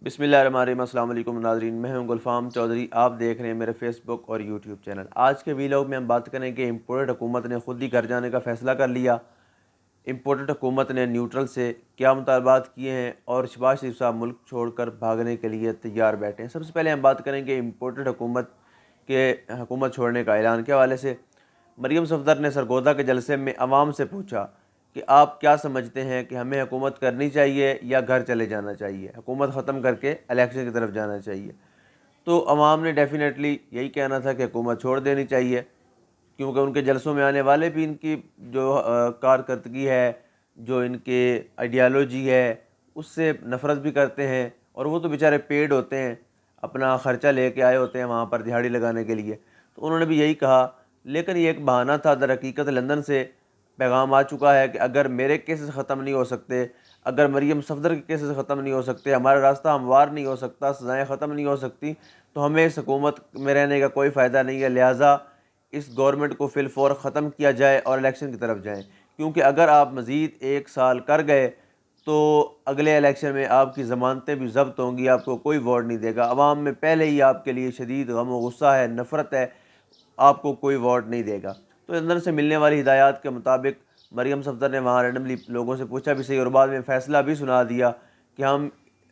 بسم اللہ الرحمن الرحیم۔ السلام علیکم ناظرین، میں ہوں گلفام چودھری، آپ دیکھ رہے ہیں میرے فیس بک اور یوٹیوب چینل۔ آج کے ویلاگ میں ہم بات کریں کہ امپورٹڈ حکومت نے خود ہی گھر جانے کا فیصلہ کر لیا۔ امپورٹڈ حکومت نے نیوٹرل سے کیا مطالبات کیے ہیں اور شہباز شریف صاحب ملک چھوڑ کر بھاگنے کے لیے تیار بیٹھے ہیں۔ سب سے پہلے ہم بات کریں کہ امپورٹڈ حکومت چھوڑنے کا اعلان کے حوالے سے مریم صفدر نے سرگودا کے جلسے میں عوام سے پوچھا کہ آپ کیا سمجھتے ہیں کہ ہمیں حکومت کرنی چاہیے یا گھر چلے جانا چاہیے، حکومت ختم کر کے الیکشن کی طرف جانا چاہیے؟ تو عوام نے ڈیفینیٹلی یہی کہنا تھا کہ حکومت چھوڑ دینی چاہیے، کیونکہ ان کے جلسوں میں آنے والے بھی ان کی جو کارکردگی ہے، جو ان کے آئیڈیالوجی ہے، اس سے نفرت بھی کرتے ہیں، اور وہ تو بیچارے پیڈ ہوتے ہیں، اپنا خرچہ لے کے آئے ہوتے ہیں وہاں پر دہاڑی لگانے کے لیے۔ تو انہوں نے بھی یہی کہا، لیکن یہ ایک بہانہ تھا۔ در حقیقت لندن سے پیغام آ چکا ہے کہ اگر میرے کیسز ختم نہیں ہو سکتے، اگر مریم صفدر کے کیسز ختم نہیں ہو سکتے، ہمارا راستہ ہموار نہیں ہو سکتا، سزائیں ختم نہیں ہو سکتی، تو ہمیں اس حکومت میں رہنے کا کوئی فائدہ نہیں ہے۔ لہٰذا اس گورنمنٹ کو فی الفور ختم کیا جائے اور الیکشن کی طرف جائیں، کیونکہ اگر آپ مزید 1 سال کر گئے تو اگلے الیکشن میں آپ کی ضمانتیں بھی ضبط ہوں گی، آپ کو کوئی ووٹ نہیں دے گا۔ عوام میں پہلے ہی آپ کے لیے شدید غم و غصہ ہے، نفرت ہے، آپ کو کوئی ووٹ نہیں دے گا۔ تو لندن سے ملنے والی ہدایات کے مطابق مریم صفدر نے وہاں رینڈملی لوگوں سے پوچھا بھی صحیح، اور بعد میں فیصلہ بھی سنا دیا کہ ہم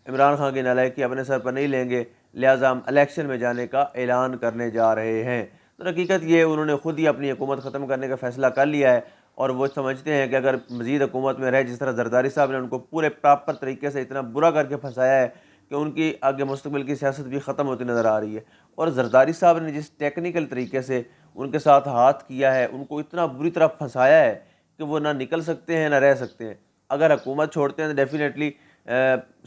عمران خان کی نالائکی اپنے سر پر نہیں لیں گے، لہٰذا ہم الیکشن میں جانے کا اعلان کرنے جا رہے ہیں۔ تو حقیقت یہ انہوں نے خود ہی اپنی حکومت ختم کرنے کا فیصلہ کر لیا ہے، اور وہ سمجھتے ہیں کہ اگر مزید حکومت میں رہے، جس طرح زرداری صاحب نے ان کو پورے پراپر طریقے سے اتنا برا کر کے پھنسایا ہے کہ ان کی آگے مستقبل کی سیاست بھی ختم ہوتی نظر آ رہی ہے، اور زرداری صاحب نے جس ٹیکنیکل طریقے سے ان کے ساتھ ہاتھ کیا ہے، ان کو اتنا بری طرح پھنسایا ہے کہ وہ نہ نکل سکتے ہیں نہ رہ سکتے ہیں۔ اگر حکومت چھوڑتے ہیں تو ڈیفینیٹلی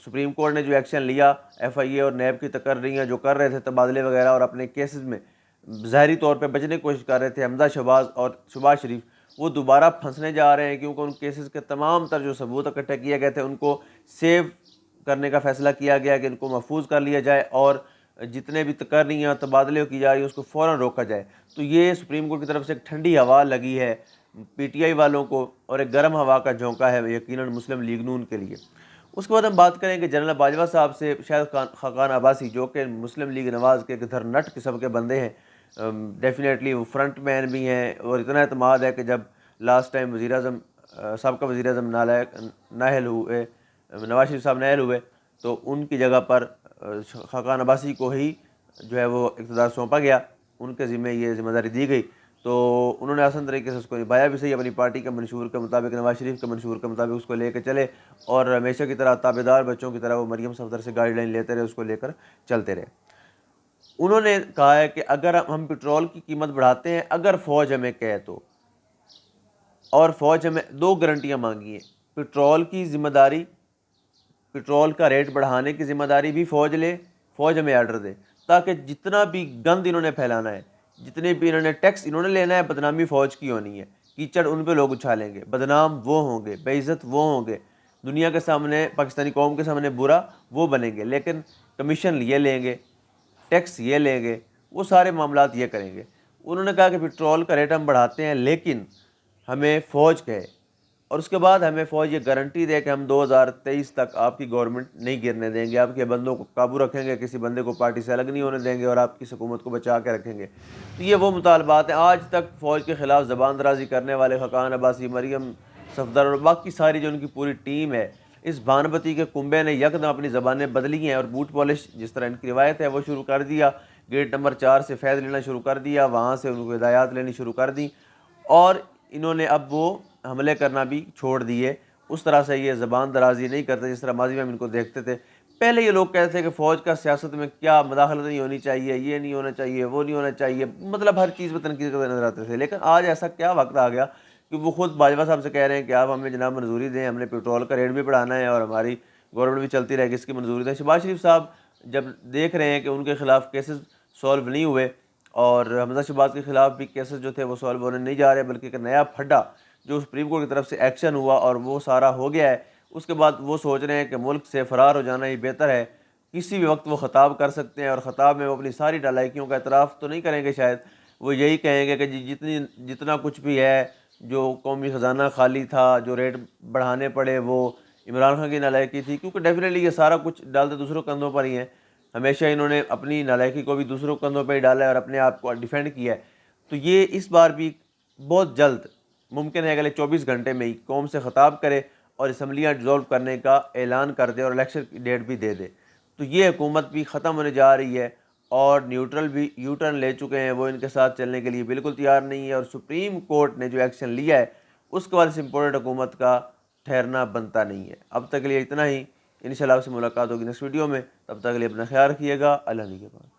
سپریم کورٹ نے جو ایکشن لیا، ایف آئی اے اور نیب کی تقرریاں جو کر رہے تھے تبادلے وغیرہ، اور اپنے کیسز میں ظاہری طور پہ بچنے کی کوشش کر رہے تھے حمزہ شہباز اور شہباز شریف، وہ دوبارہ پھنسنے جا رہے ہیں، کیونکہ ان کیسز کے تمام تر جو ثبوت اکٹھے کیے گئے تھے ان کو سیو کرنے کا فیصلہ کیا گیا کہ ان کو محفوظ کر لیا جائے، اور جتنے بھی تقرریاں تبادلے کی جا رہی ہیں اس کو فوراً روکا جائے۔ تو یہ سپریم کورٹ کی طرف سے ایک ٹھنڈی ہوا لگی ہے پی ٹی آئی والوں کو، اور ایک گرم ہوا کا جھونکا ہے یقیناً مسلم لیگ نون کے لیے۔ اس کے بعد ہم بات کریں کہ جنرل باجوہ صاحب سے شاہد خاقان عباسی، جو کہ مسلم لیگ نواز کے دھر نٹ قسم کے بندے ہیں، ڈیفینیٹلی وہ فرنٹ مین بھی ہیں، اور اتنا اعتماد ہے کہ جب لاسٹ ٹائم وزیر اعظم سابقہ وزیر اعظم نااہل ہوئے، نواز شریف صاحب نااہل ہوئے، تو ان کی جگہ پر خاقان عباسی کو ہی جو ہے وہ اقتدار سونپا گیا، ان کے ذمہ یہ ذمہ داری دی گئی، تو انہوں نے آسان طریقے سے اس کو نبھایا بھی صحیح، اپنی پارٹی کے منشور کے مطابق، نواز شریف کے منشور کے مطابق اس کو لے کے چلے، اور ہمیشہ کی طرح تابعدار بچوں کی طرح وہ مریم صفدر سے گائیڈ لائن لیتے رہے، اس کو لے کر چلتے رہے۔ انہوں نے کہا ہے کہ اگر ہم پٹرول کی قیمت بڑھاتے ہیں، اگر فوج ہمیں کہے تو، اور فوج ہمیں 2 گارنٹیاں مانگی ہیں، پٹرول کی ذمہ داری، پٹرول کا ریٹ بڑھانے کی ذمہ داری بھی فوج لے، فوج ہمیں آرڈر دے، تاکہ جتنا بھی گند انہوں نے پھیلانا ہے، جتنے بھی انہوں نے ٹیکس انہوں نے لینا ہے، بدنامی فوج کی ہونی ہے، کیچڑ ان پہ لوگ اچھالیں گے، بدنام وہ ہوں گے، بے عزت وہ ہوں گے، دنیا کے سامنے، پاکستانی قوم کے سامنے برا وہ بنیں گے، لیکن کمیشن یہ لیں گے، ٹیکس یہ لیں گے، وہ سارے معاملات یہ کریں گے۔ انہوں نے کہا کہ پٹرول کا ریٹ ہم بڑھاتے ہیں، لیکن ہمیں فوج کہے، اور اس کے بعد ہمیں فوج یہ گارنٹی دے کہ ہم 2023 تک آپ کی گورنمنٹ نہیں گرنے دیں گے، آپ کے بندوں کو قابو رکھیں گے، کسی بندے کو پارٹی سے الگ نہیں ہونے دیں گے، اور آپ کی حکومت کو بچا کے رکھیں گے۔ تو یہ وہ مطالبات ہیں۔ آج تک فوج کے خلاف زبان درازی کرنے والے خاقان عباسی، مریم صفدر اور باقی ساری جو ان کی پوری ٹیم ہے، اس بھانپتی کے کنبے نے یکدم اپنی زبانیں بدلی ہیں، اور بوٹ پالش جس طرح ان کی روایت ہے وہ شروع کر دیا، گیٹ نمبر 4 سے فیض لینا شروع کر دیا، وہاں سے ان کو ہدایات لینی شروع کر دی، اور انہوں نے اب وہ حملے کرنا بھی چھوڑ دیے۔ اس طرح سے یہ زبان درازی نہیں کرتے جس طرح ماضی میں ہم ان کو دیکھتے تھے۔ پہلے یہ لوگ کہتے تھے کہ فوج کا سیاست میں کیا مداخلت نہیں ہونی چاہیے، یہ نہیں ہونا چاہیے، وہ نہیں ہونا چاہیے، مطلب ہر چیز میں تنقید کرتے نظر آتے تھے، لیکن آج ایسا کیا وقت آ گیا کہ وہ خود باجوہ صاحب سے کہہ رہے ہیں کہ آپ ہمیں جناب منظوری دیں، ہم نے پٹرول کا ریٹ بھی بڑھانا ہے اور ہماری گورنمنٹ بھی چلتی رہے گی، اس کی منظوری دیں۔ شہباز شریف صاحب جب دیکھ رہے ہیں کہ ان کے خلاف کیسز سولو نہیں ہوئے، اور حمزہ شہباز کے خلاف بھی کیسز جو تھے وہ سولو ہونے نہیں جا رہے، بلکہ ایک نیا پھڈا جو سپریم کورٹ کی طرف سے ایکشن ہوا اور وہ سارا ہو گیا ہے، اس کے بعد وہ سوچ رہے ہیں کہ ملک سے فرار ہو جانا ہی بہتر ہے۔ کسی بھی وقت وہ خطاب کر سکتے ہیں، اور خطاب میں وہ اپنی ساری نالائکیوں کا اعتراف تو نہیں کریں گے، شاید وہ یہی کہیں گے کہ جتنا کچھ بھی ہے، جو قومی خزانہ خالی تھا، جو ریٹ بڑھانے پڑے وہ عمران خان کی نالائکی تھی، کیونکہ ڈیفینیٹلی یہ سارا کچھ ڈالتے دوسروں کندھوں پر ہی ہیں، ہمیشہ انہوں نے اپنی نالائکی کو بھی دوسروں کندھوں پہ ہی ڈالا ہے اور اپنے آپ کو ڈیفینڈ کیا ہے۔ تو یہ اس بار بھی بہت جلد ممکن ہے اگلے 24 گھنٹے میں ہی قوم سے خطاب کرے اور اسمبلیاں ڈیزولو کرنے کا اعلان کر دے اور الیکشن کی ڈیٹ بھی دے دے۔ تو یہ حکومت بھی ختم ہونے جا رہی ہے اور نیوٹرل بھی یو ٹرن لے چکے ہیں، وہ ان کے ساتھ چلنے کے لیے بالکل تیار نہیں ہے، اور سپریم کورٹ نے جو ایکشن لیا ہے اس کے بعد اس امپورٹڈ حکومت کا ٹھہرنا بنتا نہیں ہے۔ اب تک کے لیے اتنا ہی، انشاءاللہ آپ سے ملاقات ہوگی نیکسٹ ویڈیو میں، تب تک کے لیے اپنا خیال رکھیے گا، اللہ نگہبان۔